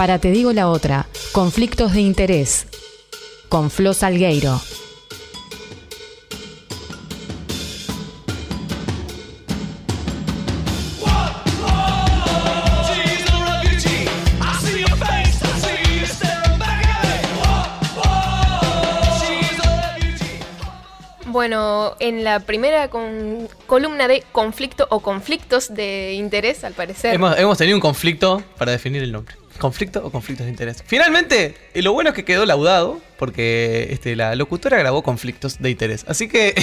para Te Digo la Otra, conflictos de interés, con Flo Salgueiro. Bueno, en la primera columna de conflicto o conflictos de interés, al parecer. Hemos tenido un conflicto para definir el nombre. ¿Conflicto o conflictos de interés? Finalmente, lo bueno es que quedó laudado, porque la locutora grabó conflictos de interés. Así que...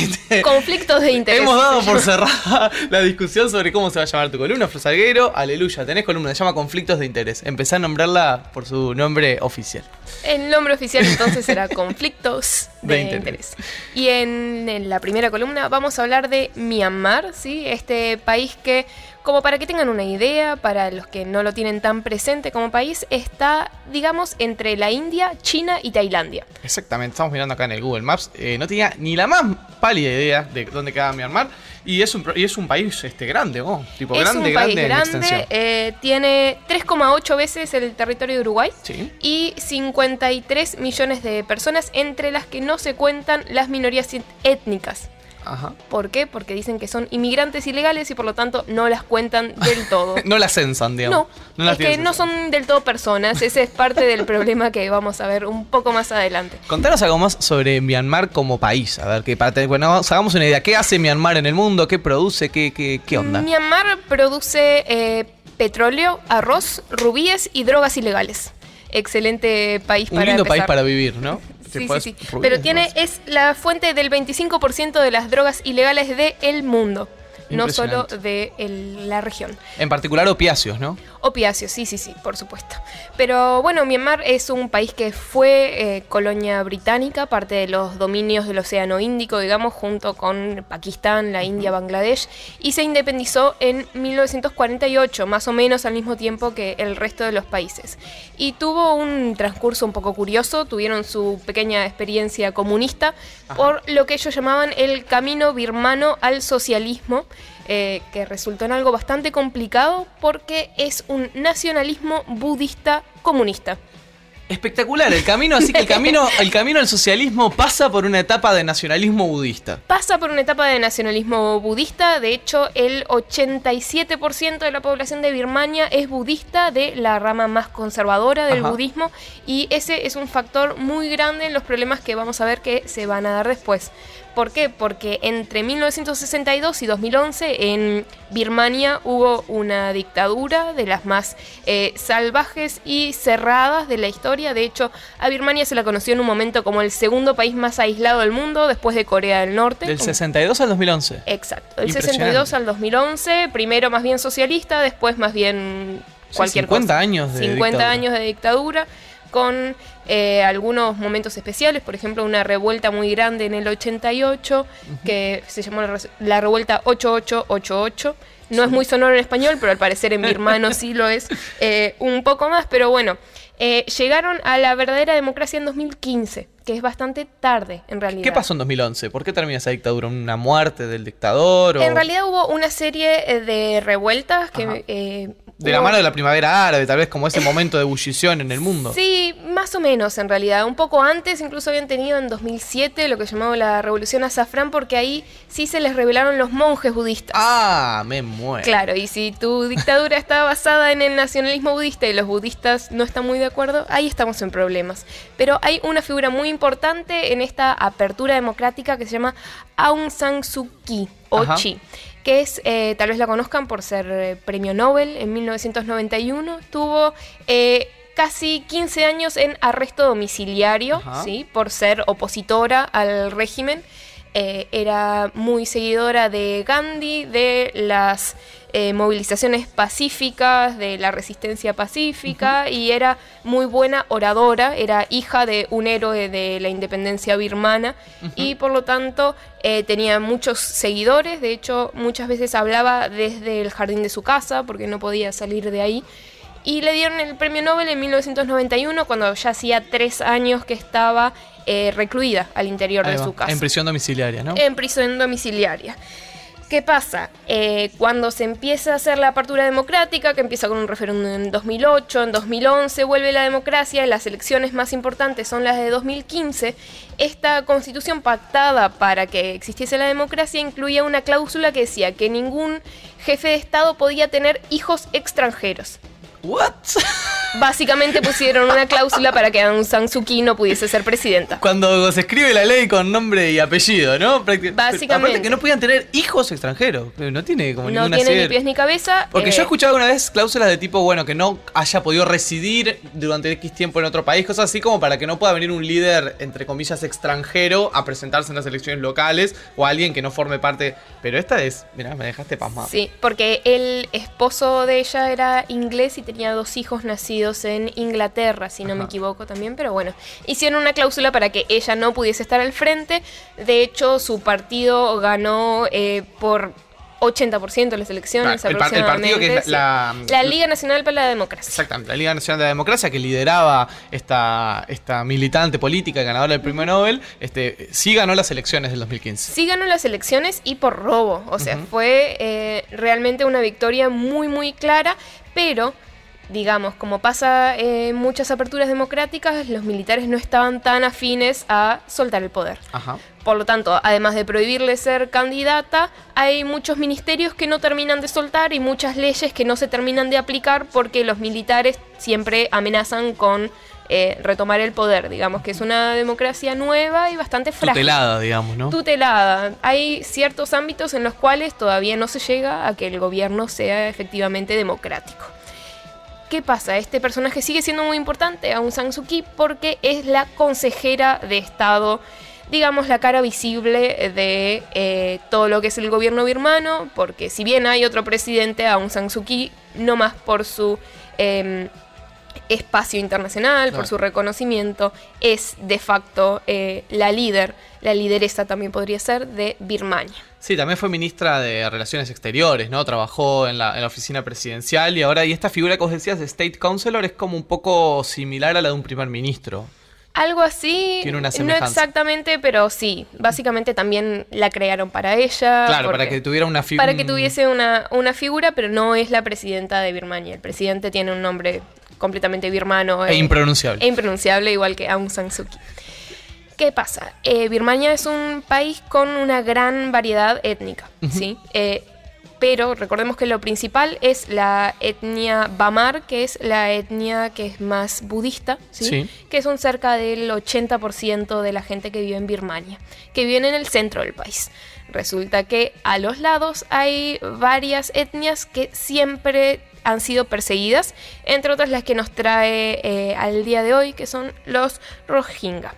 conflictos de interés. Hemos dado por cerrada la discusión sobre cómo se va a llamar tu columna, Flo Salgueiro. Aleluya, tenés columna, se llama Conflictos de Interés. Empecé a nombrarla por su nombre oficial. El nombre oficial entonces será Conflictos de Interés. Y en la primera columna vamos a hablar de Myanmar, ¿sí? Este país que, como para que tengan una idea, para los que no lo tienen tan presente como país, está, digamos, entre la India, China y Tailandia. Exactamente, estamos mirando acá en el Google Maps. No tenía ni la más pálida idea de dónde quedaba Myanmar. Y es un país grande, ¿no? Tipo es grande, un país grande en extensión. Tiene 3,8 veces el territorio de Uruguay. Sí. Y 53 millones de personas, entre las que no se cuentan las minorías étnicas. Ajá. ¿Por qué? Porque dicen que son inmigrantes ilegales y por lo tanto no las cuentan del todo. No las censan, digamos. No es que no son del todo personas. Ese es parte del problema que vamos a ver un poco más adelante. Contanos algo más sobre Myanmar como país. A ver, que hagamos una idea. ¿Qué hace Myanmar en el mundo? ¿Qué produce? ¿Qué onda? Myanmar produce petróleo, arroz, rubíes y drogas ilegales. Excelente país para empezar. Un lindo país para vivir, ¿no? Sí. Pero es la fuente del 25% de las drogas ilegales del mundo, no solo de la región. En particular opiáceos, ¿no? Opiáceos, sí, por supuesto. Pero bueno, Myanmar es un país que fue colonia británica, parte de los dominios del Océano Índico, digamos, junto con Pakistán, la India, Bangladesh, y se independizó en 1948, más o menos al mismo tiempo que el resto de los países. Y tuvo un transcurso un poco curioso, tuvieron su pequeña experiencia comunista, por lo que ellos llamaban el camino birmano al socialismo, que resultó en algo bastante complicado porque es un nacionalismo budista comunista. Espectacular, el camino al socialismo pasa por una etapa de nacionalismo budista. Pasa por una etapa de nacionalismo budista, de hecho el 87% de la población de Birmania es budista, de la rama más conservadora del budismo, y ese es un factor muy grande en los problemas que vamos a ver que se van a dar después. ¿Por qué? Porque entre 1962 y 2011 en Birmania hubo una dictadura de las más salvajes y cerradas de la historia. De hecho, a Birmania se la conoció en un momento como el segundo país más aislado del mundo, después de Corea del Norte. Del 62 al 2011. Exacto, del 62 al 2011, primero más bien socialista, después más bien cualquier 50 cosa. años de 50 dictadura. años de dictadura, con algunos momentos especiales, por ejemplo una revuelta muy grande en el 88, que se llamó la revuelta 8888. No es muy sonoro en español, pero al parecer en birmano sí lo es un poco más, pero bueno, llegaron a la verdadera democracia en 2015, que es bastante tarde en realidad. ¿Qué pasó en 2011? ¿Por qué termina esa dictadura? ¿Una muerte del dictador? En realidad hubo una serie de revueltas que... de la mano de la primavera árabe, tal vez como ese momento de ebullición en el mundo. Sí, más o menos en realidad. Un poco antes, incluso habían tenido en 2007 lo que llamaba la Revolución Azafrán, porque ahí sí se les rebelaron los monjes budistas. Ah, me muero. Claro, y si tu dictadura está basada en el nacionalismo budista y los budistas no están muy de acuerdo, ahí estamos en problemas. Pero hay una figura muy importante en esta apertura democrática que se llama Aung San Suu Kyi, o Chi, que es, tal vez la conozcan por ser premio Nobel en 1991, tuvo casi 15 años en arresto domiciliario, ¿sí? Por ser opositora al régimen. Era muy seguidora de Gandhi, de las movilizaciones pacíficas, de la resistencia pacífica, y era muy buena oradora, era hija de un héroe de la independencia birmana, y por lo tanto tenía muchos seguidores. De hecho, muchas veces hablaba desde el jardín de su casa porque no podía salir de ahí. Y le dieron el premio Nobel en 1991, cuando ya hacía 3 años que estaba recluida al interior de su casa. En prisión domiciliaria, ¿no? En prisión domiciliaria. ¿Qué pasa? Cuando se empieza a hacer la apertura democrática, que empieza con un referéndum en 2008, en 2011 vuelve la democracia, y las elecciones más importantes son las de 2015, esta constitución pactada para que existiese la democracia incluía una cláusula que decía que ningún jefe de Estado podía tener hijos extranjeros. ¿What? Básicamente pusieron una cláusula para que Aung San Suu Kyi no pudiese ser presidenta. Cuando se escribe la ley con nombre y apellido, ¿no? Básicamente. Aparte que no podían tener hijos extranjeros. No tiene como No ninguna tiene serie. ni pies ni cabeza. Porque yo he escuchado alguna vez cláusulas de tipo, bueno, que no haya podido residir durante X tiempo en otro país, cosas así como para que no pueda venir un líder, entre comillas, extranjero a presentarse en las elecciones locales o alguien que no forme parte. Pero esta es, mirá, me dejaste pasmado. Sí, porque el esposo de ella era inglés y tenía 2 hijos nacidos en Inglaterra, si no me equivoco también, pero bueno, hicieron una cláusula para que ella no pudiese estar al frente. De hecho, su partido ganó por 80% de las elecciones, el partido que es la Liga Nacional para la Democracia. Exactamente, la Liga Nacional de la Democracia, que lideraba esta militante política ganadora del premio Nobel, sí ganó las elecciones del 2015. Sí ganó las elecciones y por robo, o sea, fue realmente una victoria muy muy clara, pero digamos, como pasa en muchas aperturas democráticas, los militares no estaban tan afines a soltar el poder. Ajá. Por lo tanto, además de prohibirle ser candidata, hay muchos ministerios que no terminan de soltar y muchas leyes que no se terminan de aplicar porque los militares siempre amenazan con retomar el poder. Digamos que es una democracia nueva y bastante frágil. Tutelada, digamos, ¿no? Tutelada. Hay ciertos ámbitos en los cuales todavía no se llega a que el gobierno sea efectivamente democrático. ¿Qué pasa? Este personaje sigue siendo muy importante, Aung San Suu Kyi, porque es la consejera de Estado, digamos, la cara visible de todo lo que es el gobierno birmano, porque si bien hay otro presidente, Aung San Suu Kyi, no más por su espacio internacional, por su reconocimiento, es de facto la lideresa también podría ser, de Birmania. Sí, también fue ministra de Relaciones Exteriores, ¿no? Trabajó en la oficina presidencial y esta figura que vos decías de State Counselor es como un poco similar a la de un primer ministro. Algo así, Tiene una no semejanza. Exactamente, pero sí, básicamente también la crearon para ella. Claro, para que tuviera una figura. Para que tuviese una figura, pero no es la presidenta de Birmania. El presidente tiene un nombre completamente birmano. E impronunciable. E impronunciable, igual que Aung San Suu Kyi. ¿Qué pasa? Birmania es un país con una gran variedad étnica, ¿sí? Pero recordemos que lo principal es la etnia Bamar, que es la etnia que es más budista, ¿sí? Sí. Que son cerca del 80% de la gente que vive en Birmania, que viven en el centro del país. Resulta que a los lados hay varias etnias que siempre han sido perseguidas, entre otras las que nos trae al día de hoy, que son los Rohingya.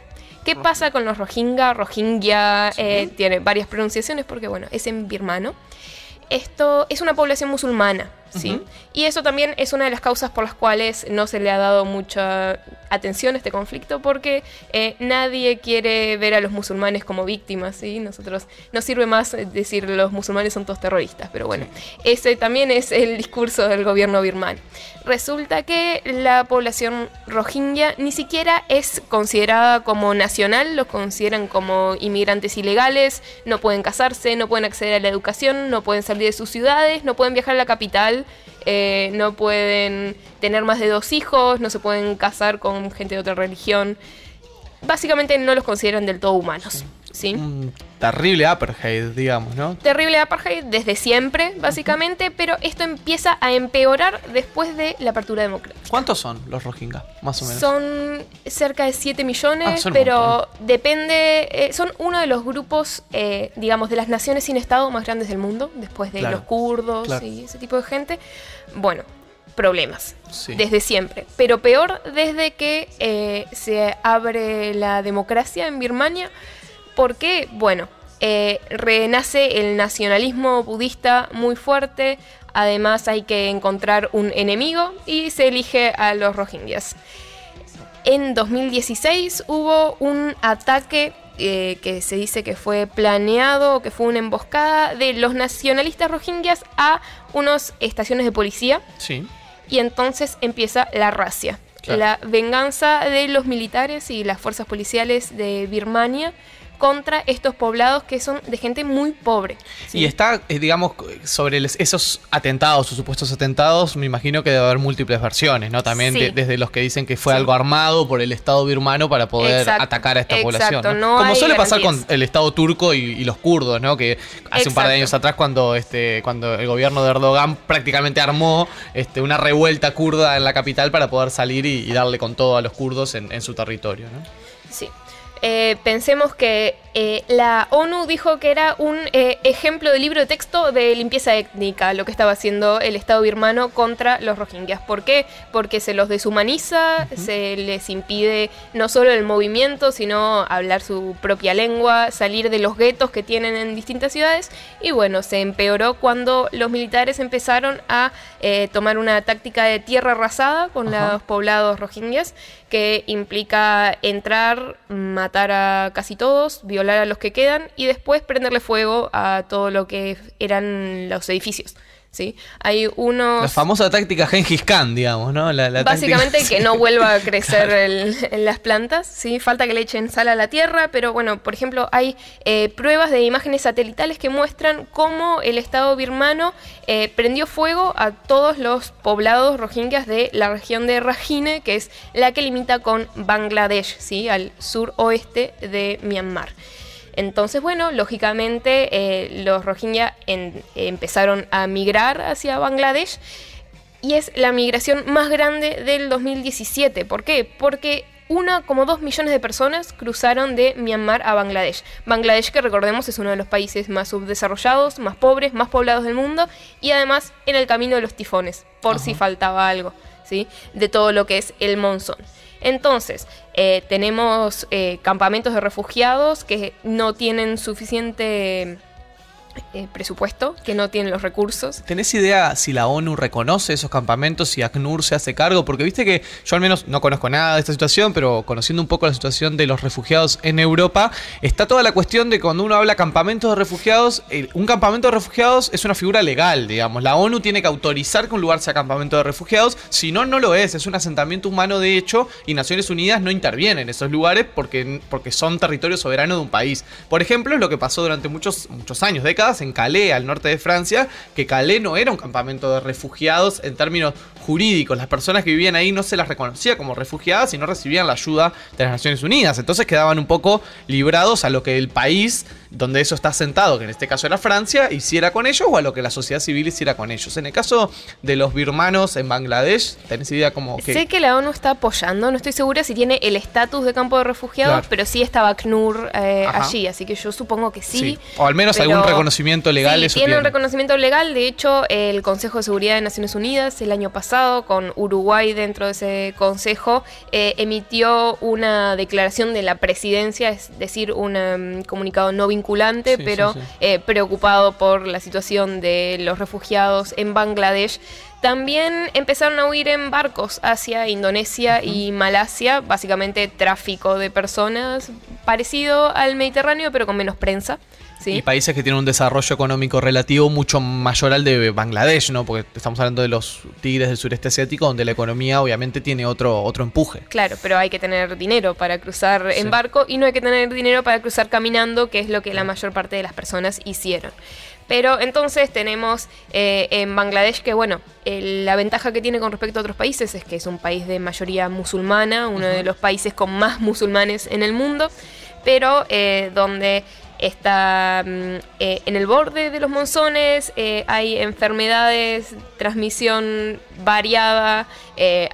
¿Qué pasa con los Rohingya? Tiene varias pronunciaciones porque, bueno, es en birmano. Esto es una población musulmana, ¿sí? Y eso también es una de las causas por las cuales no se le ha dado mucha atención a este conflicto, porque nadie quiere ver a los musulmanes como víctimas, ¿sí? Nosotros nos sirve más decir los musulmanes son todos terroristas, pero bueno, ese también es el discurso del gobierno birmano. Resulta que la población Rohingya ni siquiera es considerada como nacional, los consideran como inmigrantes ilegales, no pueden casarse, no pueden acceder a la educación, no pueden salir de sus ciudades, no pueden viajar a la capital, no pueden tener más de 2 hijos, no se pueden casar con gente de otra religión. Básicamente no los consideran del todo humanos, ¿sí? Un terrible apartheid, digamos, ¿no? Terrible apartheid desde siempre, básicamente, pero esto empieza a empeorar después de la apertura democrática. ¿Cuántos son los Rohingya, más o menos? Son cerca de 7 millones, son un pero depende, son uno de los grupos, digamos, de las naciones sin Estado más grandes del mundo, después de los kurdos y ese tipo de gente. Bueno, problemas, desde siempre, pero peor desde que se abre la democracia en Birmania. ¿Por qué? Bueno, renace el nacionalismo budista muy fuerte, además hay que encontrar un enemigo y se elige a los rohingyas. En 2016 hubo un ataque que se dice que fue planeado, que fue una emboscada de los nacionalistas rohingyas a unas estaciones de policía. Sí. Y entonces empieza la razzia, la venganza de los militares y las fuerzas policiales de Birmania contra estos poblados que son de gente muy pobre. ¿Sí? Y está, digamos, sobre esos atentados o supuestos atentados, me imagino que debe haber múltiples versiones, ¿no? También Sí. desde los que dicen que fue algo armado por el Estado birmano para poder atacar a esta población, ¿no? no Como hay suele pasar garantías. con el Estado turco y los kurdos, ¿no? Que hace un par de años atrás, cuando el gobierno de Erdogan prácticamente armó una revuelta kurda en la capital para poder salir y darle con todo a los kurdos en su territorio, ¿no? Sí. Pensemos que la ONU dijo que era un ejemplo de libro de texto de limpieza étnica lo que estaba haciendo el Estado birmano contra los rohingyas. ¿Por qué? Porque se los deshumaniza, se les impide no solo el movimiento, sino hablar su propia lengua, salir de los guetos que tienen en distintas ciudades. Y bueno, se empeoró cuando los militares empezaron a tomar una táctica de tierra arrasada con los poblados rohingyas, que implica entrar, matar a casi todos, violar a los que quedan y después prenderle fuego a todo lo que eran los edificios. ¿Sí? Hay unos... La famosa táctica Gengis Khan, digamos, ¿no? Básicamente táctica... que no vuelva a crecer en las plantas, ¿sí? Falta que le echen sal a la tierra, pero bueno, por ejemplo, hay pruebas de imágenes satelitales que muestran cómo el Estado birmano prendió fuego a todos los poblados rohingyas de la región de Rakhine, que es la que limita con Bangladesh, ¿sí? Al suroeste de Myanmar. Entonces, bueno, lógicamente los rohingya empezaron a migrar hacia Bangladesh y es la migración más grande del 2017. ¿Por qué? Porque 1,2 millones de personas cruzaron de Myanmar a Bangladesh. Bangladesh, que recordemos, es uno de los países más subdesarrollados, más pobres, más poblados del mundo y además en el camino de los tifones, por si faltaba algo, ¿sí? De todo lo que es el monzón. Entonces, tenemos campamentos de refugiados que no tienen suficiente presupuesto, que no tienen los recursos. ¿Tenés idea si la ONU reconoce esos campamentos, si ACNUR se hace cargo? Porque viste que yo al menos no conozco nada de esta situación, pero conociendo un poco la situación de los refugiados en Europa, está toda la cuestión de cuando uno habla campamentos de refugiados, un campamento de refugiados es una figura legal, digamos. La ONU tiene que autorizar que un lugar sea campamento de refugiados, si no, no lo es un asentamiento humano de hecho, y Naciones Unidas no interviene en esos lugares porque son territorio soberano de un país. Por ejemplo, es lo que pasó durante muchos años, décadas, en Calais, al norte de Francia, que Calais no era un campamento de refugiados en términos jurídicos. Las personas que vivían ahí no se las reconocía como refugiadas y no recibían la ayuda de las Naciones Unidas. Entonces quedaban un poco librados a lo que el país donde eso está asentado, que en este caso era Francia, hiciera con ellos o a lo que la sociedad civil hiciera con ellos. En el caso de los birmanos en Bangladesh, ¿tenés idea cómo que...? Sé que la ONU está apoyando, no estoy segura si tiene el estatus de campo de refugiados, claro, pero sí estaba ACNUR allí, así que yo supongo que sí. O al menos algún reconocimiento legal. Sí, eso tiene un reconocimiento legal. De hecho, el Consejo de Seguridad de Naciones Unidas el año pasado, con Uruguay dentro de ese consejo, emitió una declaración de la presidencia, es decir, un comunicado no vinculante, pero preocupado por la situación de los refugiados en Bangladesh. También empezaron a huir en barcos hacia Indonesia y Malasia, básicamente tráfico de personas parecido al Mediterráneo, pero con menos prensa. ¿Sí? Y países que tienen un desarrollo económico relativo mucho mayor al de Bangladesh, ¿no? Porque estamos hablando de los tigres del sureste asiático, donde la economía obviamente tiene otro empuje. Claro, pero hay que tener dinero para cruzar en barco y no hay que tener dinero para cruzar caminando, que es lo que la mayor parte de las personas hicieron. Pero entonces tenemos en Bangladesh que, bueno, la ventaja que tiene con respecto a otros países es que es un país de mayoría musulmana, uno de los países con más musulmanes en el mundo, pero donde está en el borde de los monzones, hay enfermedades, transmisión variada,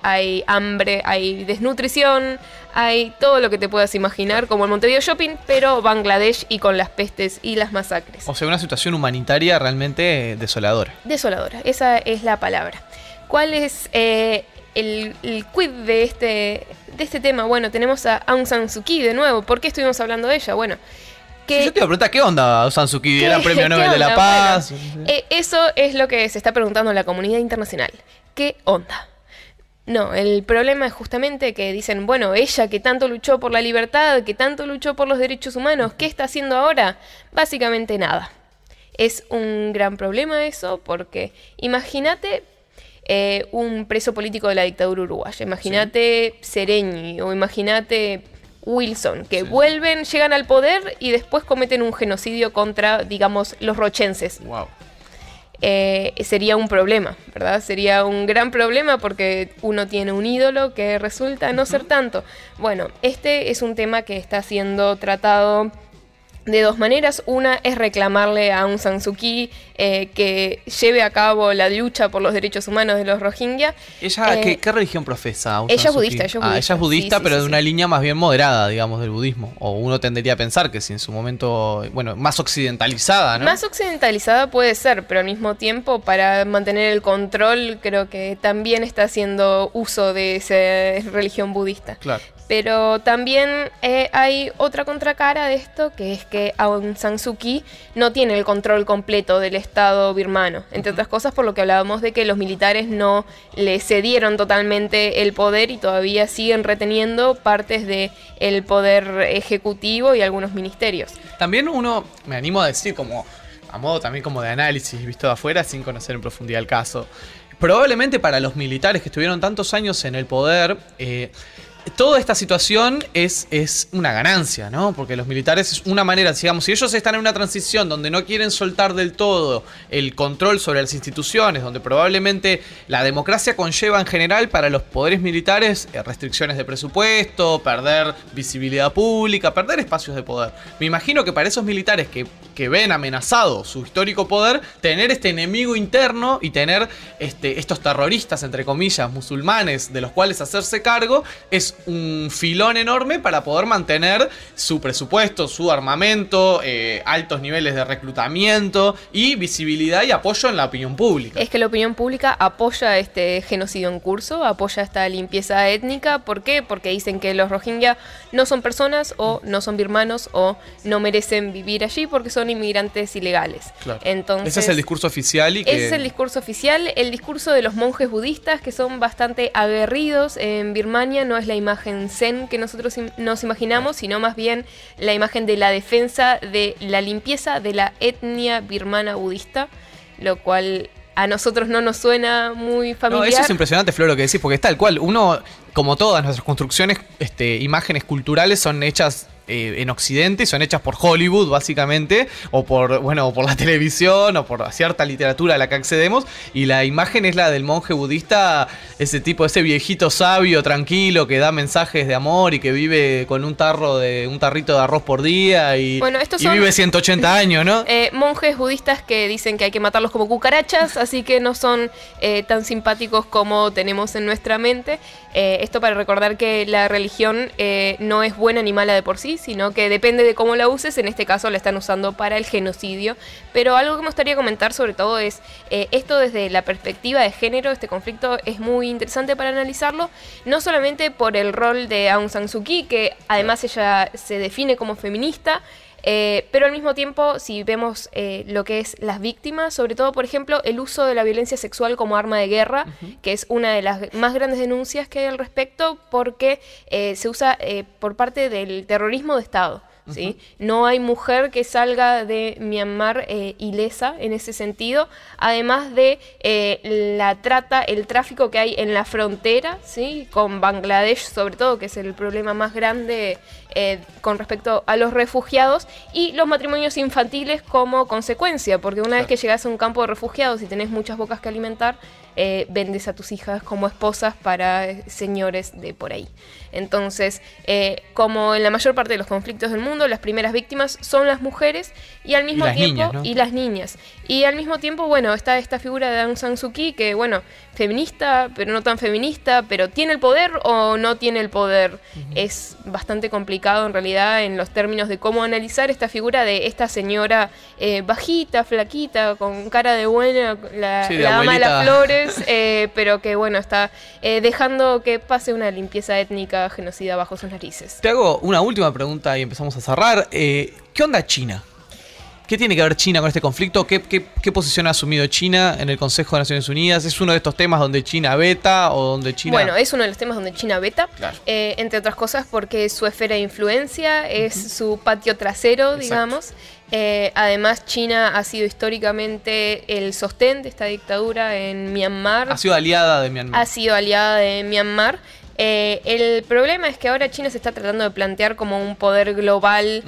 hay hambre, hay desnutrición, hay todo lo que te puedas imaginar, como el Montevideo Shopping, pero Bangladesh y con las pestes y las masacres. O sea, una situación humanitaria realmente desoladora. Desoladora, esa es la palabra. ¿Cuál es el quid de este tema? Bueno, tenemos a Aung San Suu Kyi de nuevo. ¿Por qué estuvimos hablando de ella? Bueno, yo te iba a preguntar, ¿qué onda Aung San Suu Kyi? ¿Era premio Nobel de la Paz? Bueno, eso es lo que se está preguntando la comunidad internacional. ¿Qué onda? No, el problema es justamente que dicen, bueno, ella que tanto luchó por la libertad, que tanto luchó por los derechos humanos, ¿qué está haciendo ahora? Básicamente nada. Es un gran problema eso, porque imagínate un preso político de la dictadura uruguaya, imagínate Sereñi, o imagínate Wilson, que Sí. vuelven, llegan al poder y después cometen un genocidio contra, digamos, los rochenses. Wow. Sería un problema, ¿verdad? Sería un gran problema porque uno tiene un ídolo que resulta no ser tanto. Bueno, este es un tema que está siendo tratado de dos maneras. Una es reclamarle a Aung San Suu Kyi que lleve a cabo la lucha por los derechos humanos de los Rohingya. ¿Ella qué religión profesa? Aung Ella San es Suu Kyi? budista, ella es budista. Ella es budista, Sí, sí, pero sí, de sí. una línea más bien moderada, digamos, del budismo. O uno tendería a pensar que si en su momento, bueno, más occidentalizada, ¿no? Más occidentalizada puede ser, pero al mismo tiempo para mantener el control creo que también está haciendo uso de esa religión budista. Claro. Pero también hay otra contracara de esto, que es que Aung San Suu Kyi no tiene el control completo del Estado birmano, entre otras cosas por lo que hablábamos de que los militares no le cedieron totalmente el poder y todavía siguen reteniendo partes del poder ejecutivo y algunos ministerios. También uno, me animo a decir, como a modo también como de análisis visto de afuera, sin conocer en profundidad el caso, probablemente para los militares que estuvieron tantos años en el poder, toda esta situación es una ganancia, ¿no? Porque los militares es una manera, digamos, si ellos están en una transición donde no quieren soltar del todo el control sobre las instituciones, donde probablemente la democracia conlleva en general para los poderes militares restricciones de presupuesto, perder visibilidad pública, perder espacios de poder. Me imagino que para esos militares que ven amenazado su histórico poder, tener este enemigo interno y tener estos terroristas, entre comillas, musulmanes, de los cuales hacerse cargo, es un filón enorme para poder mantener su presupuesto, su armamento, altos niveles de reclutamiento y visibilidad y apoyo en la opinión pública. Es que la opinión pública apoya este genocidio en curso, apoya esta limpieza étnica. ¿Por qué? Porque dicen que los Rohingya no son personas o no son birmanos o no merecen vivir allí porque son inmigrantes ilegales. Claro. Entonces, Ese es el discurso oficial y que... ese es el discurso oficial. El discurso de los monjes budistas, que son bastante aguerridos en Birmania, no es la imagen zen que nosotros nos imaginamos, sino más bien la imagen de la defensa de la limpieza de la etnia birmana budista, lo cual a nosotros no nos suena muy familiar. No, eso es impresionante, Flor, lo que decís, porque es tal cual. Uno, como todas nuestras construcciones, imágenes culturales son hechas en Occidente, son hechas por Hollywood, básicamente, o por la televisión, o por cierta literatura a la que accedemos, y la imagen es la del monje budista, ese viejito sabio, tranquilo, que da mensajes de amor y que vive con un tarrito de arroz por día y, Bueno, estos y son vive 180 años, ¿no? Monjes budistas que dicen que hay que matarlos como cucarachas, así que no son tan simpáticos como tenemos en nuestra mente. Esto para recordar que la religión no es buena ni mala de por sí, sino que depende de cómo la uses. En este caso la están usando para el genocidio. Pero algo que me gustaría comentar sobre todo es esto desde la perspectiva de género. Este conflicto es muy interesante para analizarlo, no solamente por el rol de Aung San Suu Kyi, que además ella se define como feminista, pero al mismo tiempo, si vemos lo que es las víctimas, sobre todo, por ejemplo, el uso de la violencia sexual como arma de guerra, que es una de las más grandes denuncias que hay al respecto, porque se usa por parte del terrorismo de Estado. ¿Sí? No hay mujer que salga de Myanmar ilesa en ese sentido, además de la trata, el tráfico que hay en la frontera, ¿sí? Con Bangladesh sobre todo, que es el problema más grande con respecto a los refugiados, y los matrimonios infantiles como consecuencia, porque una vez que llegas a un campo de refugiados y tenés muchas bocas que alimentar, vendes a tus hijas como esposas para señores de por ahí. Entonces, como en la mayor parte de los conflictos del mundo, las primeras víctimas son las mujeres y al mismo tiempo niñas, ¿no? y las niñas. Y al mismo tiempo, bueno, está esta figura de Aung San Suu Kyi que, bueno, feminista, pero no tan feminista, pero ¿tiene el poder o no tiene el poder? Es bastante complicado en realidad en los términos de cómo analizar esta figura de esta señora bajita, flaquita, con cara de buena, la dama de las flores, pero que, bueno, está dejando que pase una limpieza étnica genocida bajo sus narices. Te hago una última pregunta y empezamos a cerrar. ¿Qué onda China? ¿Qué tiene que ver China con este conflicto? ¿Qué posición ha asumido China en el Consejo de Naciones Unidas? ¿Es uno de estos temas donde China veta o donde China...? Bueno, es uno de los temas donde China veta, Claro. Entre otras cosas porque su esfera de influencia es su patio trasero, Exacto. digamos. Además, China ha sido históricamente el sostén de esta dictadura en Myanmar. Ha sido aliada de Myanmar. Ha sido aliada de Myanmar. El problema es que ahora China se está tratando de plantear como un poder global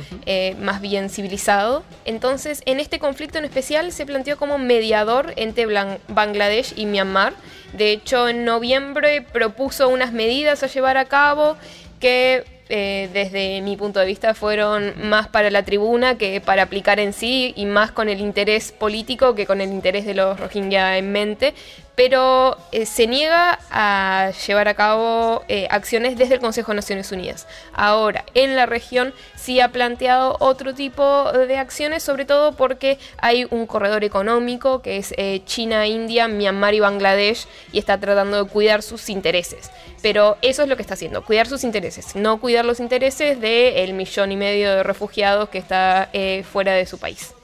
más bien civilizado. Entonces, en este conflicto en especial se planteó como mediador entre Bangladesh y Myanmar. De hecho, en noviembre propuso unas medidas a llevar a cabo que desde mi punto de vista fueron más para la tribuna que para aplicar en sí, y más con el interés político que con el interés de los Rohingya en mente, pero se niega a llevar a cabo acciones desde el Consejo de Naciones Unidas. Ahora, en la región sí ha planteado otro tipo de acciones, sobre todo porque hay un corredor económico que es China, India, Myanmar y Bangladesh, y está tratando de cuidar sus intereses. Pero eso es lo que está haciendo, cuidar sus intereses, no cuidar los intereses del 1,5 millones de refugiados que está fuera de su país.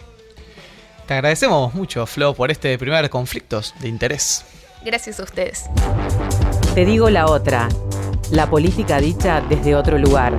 Te agradecemos mucho, Flo, por este primer Conflictos de Interés. Gracias a ustedes. Te digo la otra, la política dicha desde otro lugar.